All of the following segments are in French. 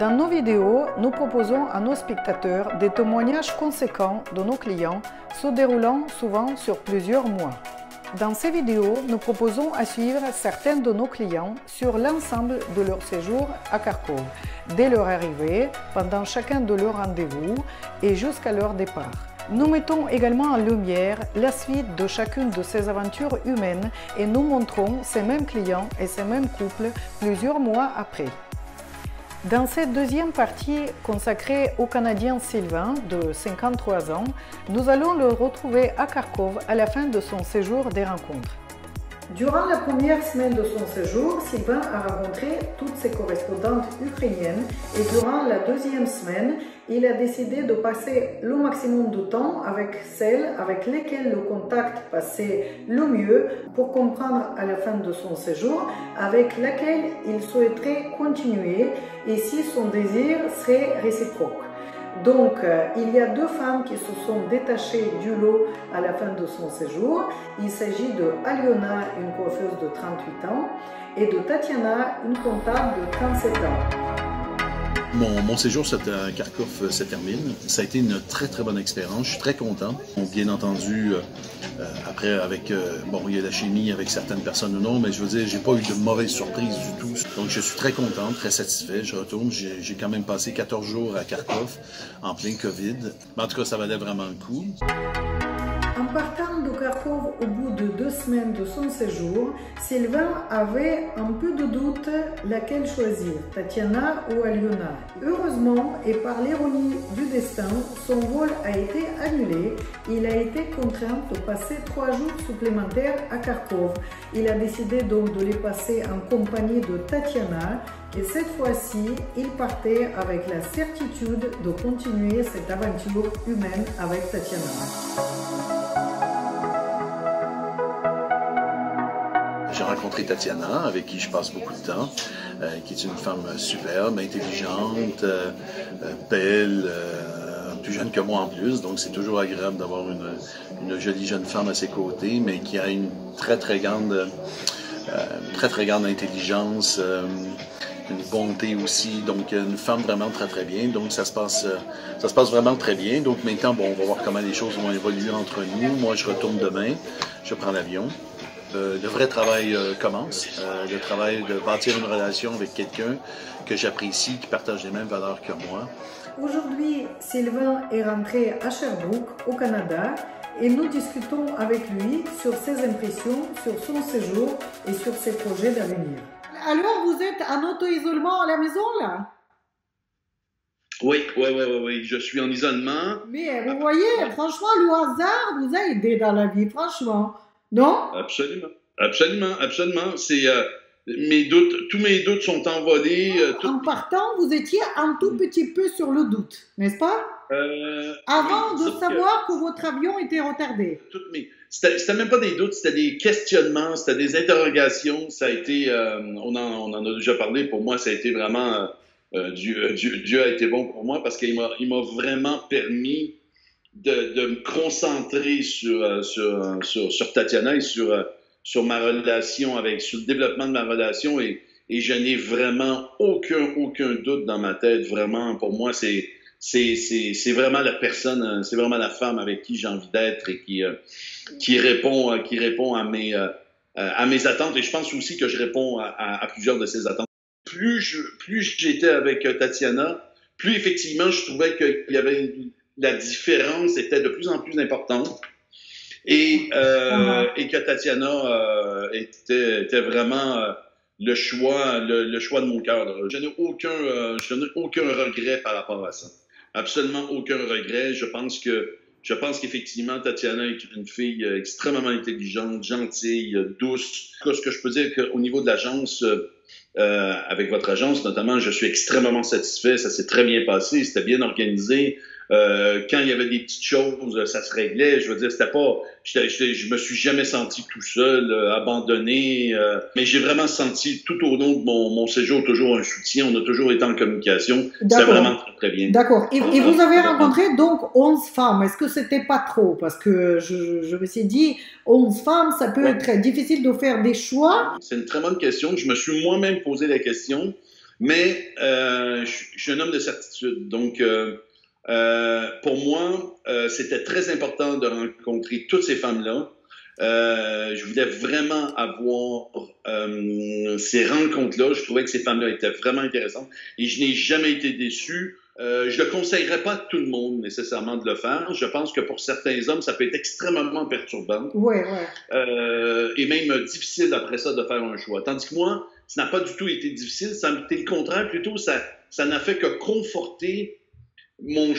Dans nos vidéos, nous proposons à nos spectateurs des témoignages conséquents de nos clients, se déroulant souvent sur plusieurs mois. Dans ces vidéos, nous proposons à suivre certains de nos clients sur l'ensemble de leur séjour à Kharkov, dès leur arrivée, pendant chacun de leurs rendez-vous et jusqu'à leur départ. Nous mettons également en lumière la suite de chacune de ces aventures humaines et nous montrons ces mêmes clients et ces mêmes couples plusieurs mois après. Dans cette deuxième partie consacrée au Canadien Sylvain de 53 ans, nous allons le retrouver à Kharkov à la fin de son séjour des rencontres. Durant la première semaine de son séjour, Sylvain a rencontré toutes ses correspondantes ukrainiennes et durant la deuxième semaine, il a décidé de passer le maximum de temps avec celles avec lesquelles le contact passait le mieux pour comprendre à la fin de son séjour avec laquelle il souhaiterait continuer et si son désir serait réciproque. Donc, il y a deux femmes qui se sont détachées du lot à la fin de son séjour. Il s'agit de Aliona, une coiffeuse de 38 ans, et de Tatiana, une comptable de 37 ans. Mon séjour à Kharkov se termine. Ça a été une très bonne expérience. Je suis très content. Bien entendu, après, bon, il y a la chimie avec certaines personnes ou non, mais je veux dire, j'ai pas eu de mauvaise surprise du tout. Donc, je suis très content, très satisfait. Je retourne. J'ai quand même passé 14 jours à Kharkov, en plein COVID. Mais en tout cas, ça valait vraiment le coup. En partant de Kharkov au bout de 2 semaines de son séjour, Sylvain avait un peu de doute laquelle choisir, Tatiana ou Aliona. Heureusement, et par l'ironie du destin, son vol a été annulé. Il a été contraint de passer 3 jours supplémentaires à Kharkov. Il a décidé donc de les passer en compagnie de Tatiana. Et cette fois-ci, il partait avec la certitude de continuer cette aventure humaine avec Tatiana. J'ai rencontré Tatiana, avec qui je passe beaucoup de temps, qui est une femme superbe, intelligente, belle, plus jeune que moi en plus, donc c'est toujours agréable d'avoir une jolie jeune femme à ses côtés, mais qui a une très grande intelligence, une bonté aussi, donc une femme vraiment très bien, donc ça se passe vraiment très bien. Donc maintenant, bon, on va voir comment les choses vont évoluer entre nous. Moi, je retourne demain, je prends l'avion. Le vrai travail commence, le travail de bâtir une relation avec quelqu'un que j'apprécie, qui partage les mêmes valeurs que moi. Aujourd'hui, Sylvain est rentré à Sherbrooke, au Canada, et nous discutons avec lui sur ses impressions, sur son séjour et sur ses projets d'avenir. Alors, vous êtes en auto-isolement à la maison, là? Oui, je suis en isolement. Mais vous voyez, franchement, le hasard vous a aidé dans la vie, franchement. Non? Absolument. C'est tous mes doutes sont envolés. En partant, vous étiez un tout petit peu sur le doute, n'est-ce pas? Avant de savoir que votre avion était retardé. C'était même pas des doutes, c'était des questionnements, c'était des interrogations. Ça a été, on en a déjà parlé. Pour moi, ça a été vraiment Dieu a été bon pour moi parce qu'il m'a vraiment permis de me concentrer sur Tatiana et sur ma relation sur le développement de ma relation et je n'ai vraiment aucun doute dans ma tête. Vraiment, pour moi, c'est vraiment la personne, c'est vraiment la femme avec qui j'ai envie d'être et qui répond à mes attentes. Et je pense aussi que je réponds à plusieurs de ces attentes. Plus j'étais avec Tatiana, plus effectivement je trouvais qu'il y avait la différence était de plus en plus importante et que Tatiana était vraiment le choix de mon cœur. Je n'ai aucun regret par rapport à ça. Absolument aucun regret. Je pense qu'effectivement Tatiana est une fille extrêmement intelligente, gentille, douce. Ce que je peux dire qu'au niveau de l'agence, avec votre agence notamment, je suis extrêmement satisfait. Ça s'est très bien passé, c'était bien organisé. Quand il y avait des petites choses, ça se réglait. Je veux dire, c'était pas, je me suis jamais senti tout seul, abandonné. Mais j'ai vraiment senti tout au long de mon séjour toujours un soutien. On a toujours été en communication. C'était vraiment très bien. D'accord. Et vous avez rencontré donc 11 femmes. Est-ce que c'était pas trop? Parce que je me suis dit, 11 femmes, ça peut être difficile de faire des choix. C'est une très bonne question. Je me suis moi-même posé la question. Mais je suis un homme de certitude. Donc, pour moi, c'était très important de rencontrer toutes ces femmes-là. Je voulais vraiment avoir ces rencontres-là. Je trouvais que ces femmes-là étaient vraiment intéressantes et je n'ai jamais été déçu. Je ne conseillerais pas à tout le monde nécessairement de le faire. Je pense que pour certains hommes, ça peut être extrêmement perturbant. Ouais. Et même difficile après ça de faire un choix. Tandis que moi, ça n'a pas du tout été difficile. Ça a été le contraire. Plutôt, ça n'a fait que conforter mon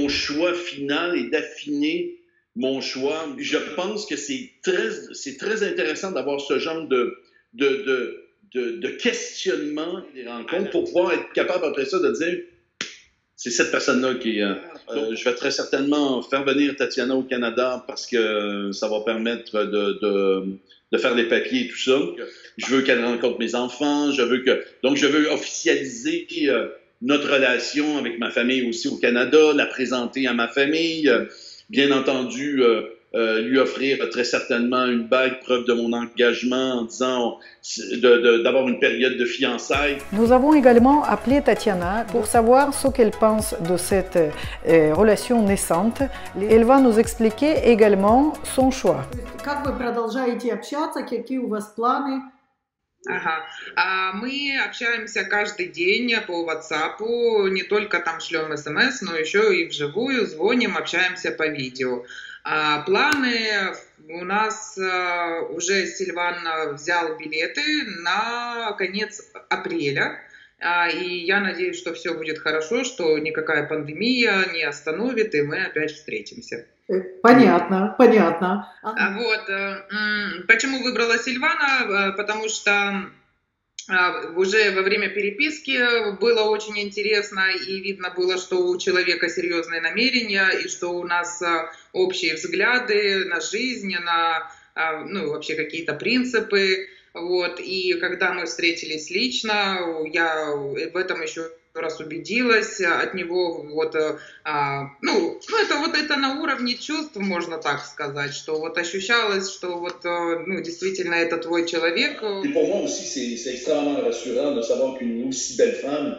choix final et d'affiner mon choix. Je pense que c'est très intéressant d'avoir ce genre de questionnement des rencontres pour pouvoir être capable après ça de dire c'est cette personne-là qui est... je vais très certainement faire venir Tatiana au Canada parce que ça va permettre de faire les papiers et tout ça. Je veux qu'elle rencontre mes enfants. Donc, je veux officialiser notre relation avec ma famille aussi au Canada, la présenter à ma famille. Bien entendu, lui offrir très certainement une bague, preuve de mon engagement en disant d'avoir une période de fiançailles. Nous avons également appelé Tatiana pour savoir ce qu'elle pense de cette relation naissante. Elle va nous expliquer également son choix. Как вы продолжаете общаться? Какие у вас планы? Ага. Мы общаемся каждый день по WhatsApp, не только там шлем смс, но еще и вживую, звоним, общаемся по видео. Планы у нас уже Сильван взял билеты на конец апреля. И я надеюсь, что все будет хорошо, что никакая пандемия не остановит, и мы опять встретимся. Понятно. Вот. Почему выбрала Сильвана? Потому что уже во время переписки было очень интересно, и видно было, что у человека серьезные намерения, и что у нас общие взгляды на жизнь, на вообще какие-то принципы. Вот. И когда мы встретились лично, я в этом еще раз убедилась от него. Вот, это на уровне чувств, можно так сказать, что вот ощущалось, что вот, действительно это твой человек. Et pour moi aussi, c'est extrêmement rassurant de savoir qu'une aussi belle femme,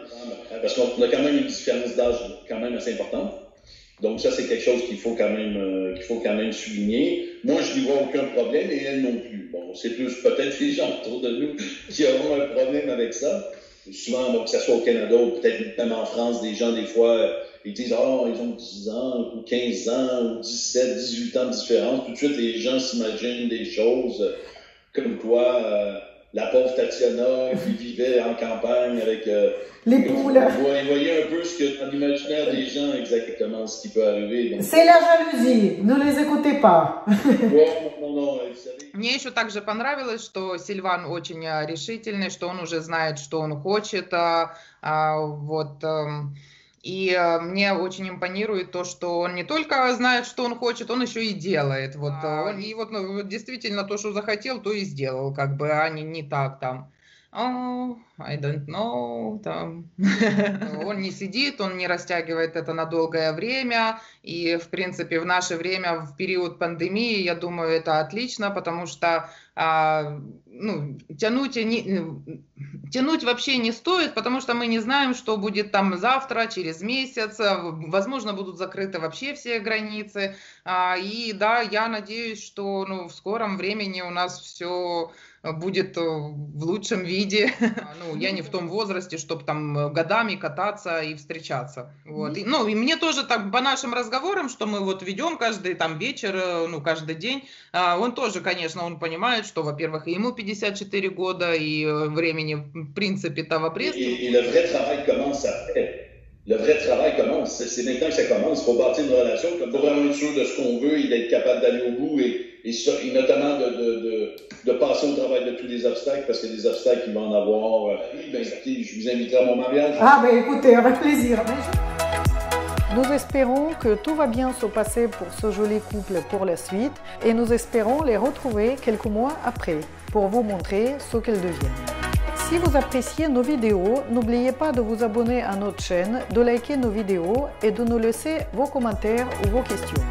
parce qu'on a quand même une différence d'âge quand même assez importante. Donc ça, c'est quelque chose qu'il faut quand même souligner. Moi, je n'y vois aucun problème et elle non plus. Bon, c'est plus peut-être les gens autour de nous qui auront un problème avec ça. Souvent, que ce soit au Canada ou peut-être même en France, des gens, des fois, ils disent « Ah, ils ont 10 ans ou 15 ans ou 17, 18 ans de différence. » Tout de suite, les gens s'imaginent des choses comme quoi la pauvre Tatiana qui vivait en campagne avec... les poules. Vous voyez un peu ce que dans l'imaginaire des gens, exactement, ce qui peut arriver. C'est la jalousie, ne les écoutez pas. Non, vous savez... Мне еще также понравилось, что Сильван очень решительный, что он уже знает, что он хочет. И мне очень импонирует то, что он не только знает, что он хочет, он еще и делает. Действительно то, что захотел, то и сделал, как бы, а не так там. Oh, I don't know. Там. Он не сидит, он не растягивает это на долгое время. И, в принципе, в наше время, в период пандемии, я думаю, это отлично, потому что тянуть вообще не стоит, потому что мы не знаем, что будет там завтра, через месяц. Возможно, будут закрыты вообще все границы. И да, я надеюсь, что в скором времени у нас все будет в лучшем виде. Я не в том возрасте, чтобы там годами кататься и встречаться. Вот. И мне тоже так по нашим разговорам, что мы вот ведем каждый там вечер, каждый день, он тоже, конечно, он понимает, что, во-первых, ему 54 года, и времени, в принципе, того пресса. Et le vrai travail commence après. Le vrai travail commence. C'est maintenant que ça commence. Il faut bâtir une relation. Il faut vraiment être sûr de ce qu'on veut et d'être capable d'aller au bout et notamment de passer au travail de tous les obstacles, parce que des obstacles, il va en avoir. Écoutez, je vous inviterai à mon mariage. Écoutez, avec plaisir. Nous espérons que tout va bien se passer pour ce joli couple pour la suite et nous espérons les retrouver quelques mois après pour vous montrer ce qu'ils deviennent. Si vous appréciez nos vidéos, n'oubliez pas de vous abonner à notre chaîne, de liker nos vidéos et de nous laisser vos commentaires ou vos questions.